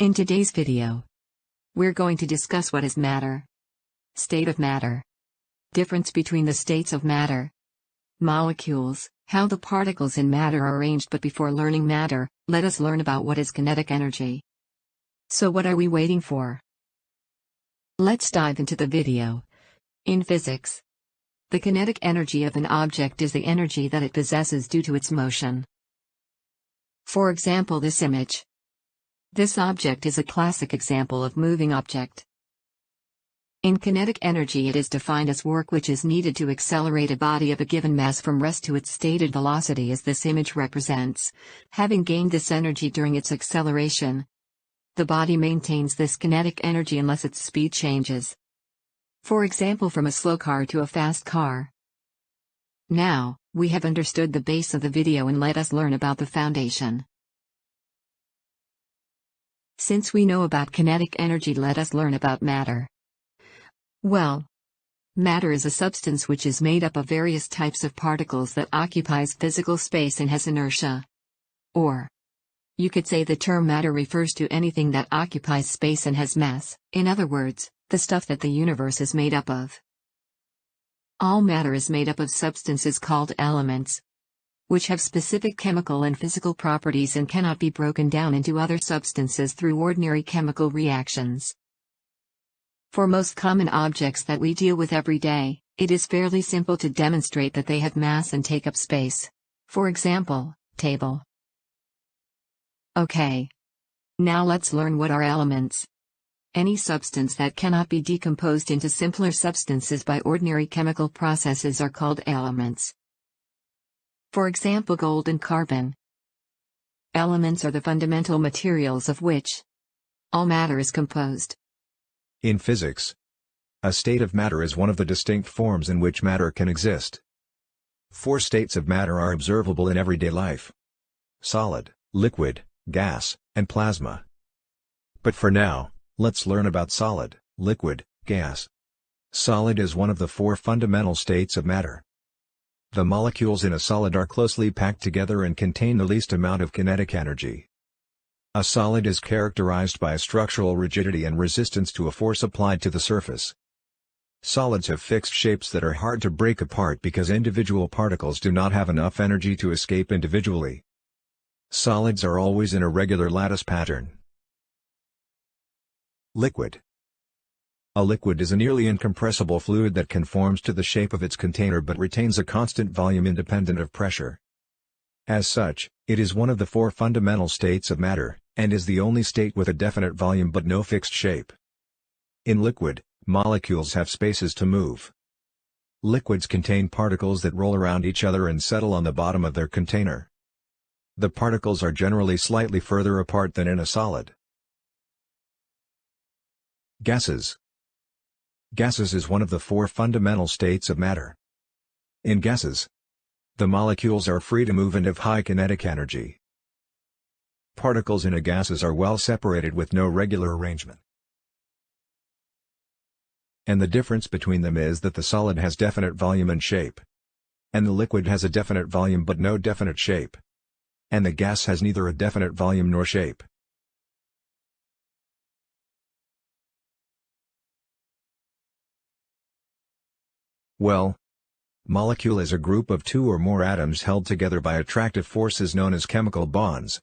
In today's video, we're going to discuss what is matter, state of matter, difference between the states of matter, molecules, how the particles in matter are arranged. But before learning matter, let us learn about what is kinetic energy. So what are we waiting for? Let's dive into the video. In physics, the kinetic energy of an object is the energy that it possesses due to its motion. For example, this image. This object is a classic example of moving object. In kinetic energy, it is defined as work which is needed to accelerate a body of a given mass from rest to its stated velocity, as this image represents. Having gained this energy during its acceleration, the body maintains this kinetic energy unless its speed changes. For example, from a slow car to a fast car. Now, we have understood the base of the video, and let us learn about the foundation. Since we know about kinetic energy, let us learn about matter. Well, matter is a substance which is made up of various types of particles that occupies physical space and has inertia. Or, you could say the term matter refers to anything that occupies space and has mass, in other words, the stuff that the universe is made up of. All matter is made up of substances called elements, which have specific chemical and physical properties and cannot be broken down into other substances through ordinary chemical reactions. For most common objects that we deal with every day, it is fairly simple to demonstrate that they have mass and take up space. For example, table. Okay. Now let's learn what are elements. Any substance that cannot be decomposed into simpler substances by ordinary chemical processes are called elements. For example, gold and carbon. Elements are the fundamental materials of which all matter is composed. In physics, a state of matter is one of the distinct forms in which matter can exist. 4 states of matter are observable in everyday life: solid, liquid, gas, and plasma. But for now, let's learn about solid, liquid, gas. Solid is one of the 4 fundamental states of matter. The molecules in a solid are closely packed together and contain the least amount of kinetic energy. A solid is characterized by a structural rigidity and resistance to a force applied to the surface. Solids have fixed shapes that are hard to break apart because individual particles do not have enough energy to escape individually. Solids are always in a regular lattice pattern. Liquid. A liquid is a nearly incompressible fluid that conforms to the shape of its container but retains a constant volume independent of pressure. As such, it is one of the 4 fundamental states of matter, and is the only state with a definite volume but no fixed shape. In liquid, molecules have spaces to move. Liquids contain particles that roll around each other and settle on the bottom of their container. The particles are generally slightly further apart than in a solid. Gases. Gases is one of the 4 fundamental states of matter. In gases, the molecules are free to move and have high kinetic energy. Particles in a gases are well separated with no regular arrangement. And the difference between them is that the solid has definite volume and shape, and the liquid has a definite volume but no definite shape, and the gas has neither a definite volume nor shape. Well, molecule is a group of 2 or more atoms held together by attractive forces known as chemical bonds,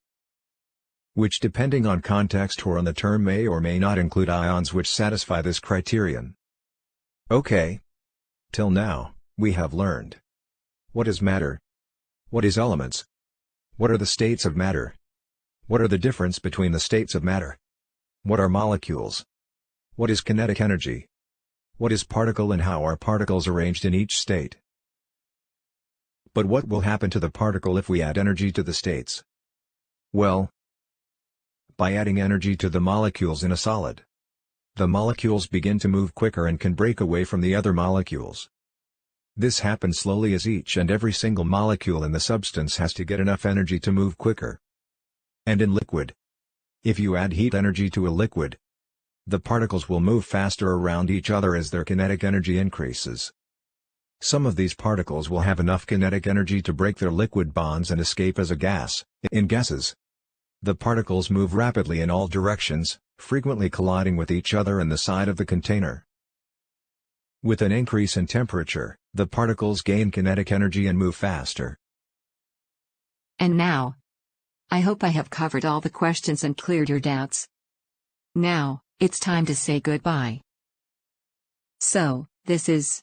which, depending on context or on the term, may or may not include ions which satisfy this criterion. Okay. Till now, we have learned what is matter, what is elements, what are the states of matter, what are the difference between the states of matter, what are molecules, what is kinetic energy, what is particle, and how are particles arranged in each state. But what will happen to the particle if we add energy to the states? Well, by adding energy to the molecules in a solid, the molecules begin to move quicker and can break away from the other molecules. This happens slowly as each and every single molecule in the substance has to get enough energy to move quicker. And in liquid, if you add heat energy to a liquid, the particles will move faster around each other as their kinetic energy increases. Some of these particles will have enough kinetic energy to break their liquid bonds and escape as a gas. In gases, The particles move rapidly in all directions, frequently colliding with each other and the side of the container. With an increase in temperature, the particles gain kinetic energy and move faster. And now, I hope I have covered all the questions and cleared your doubts. Now, it's time to say goodbye. So, this is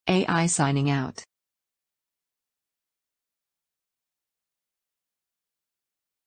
AI signing out.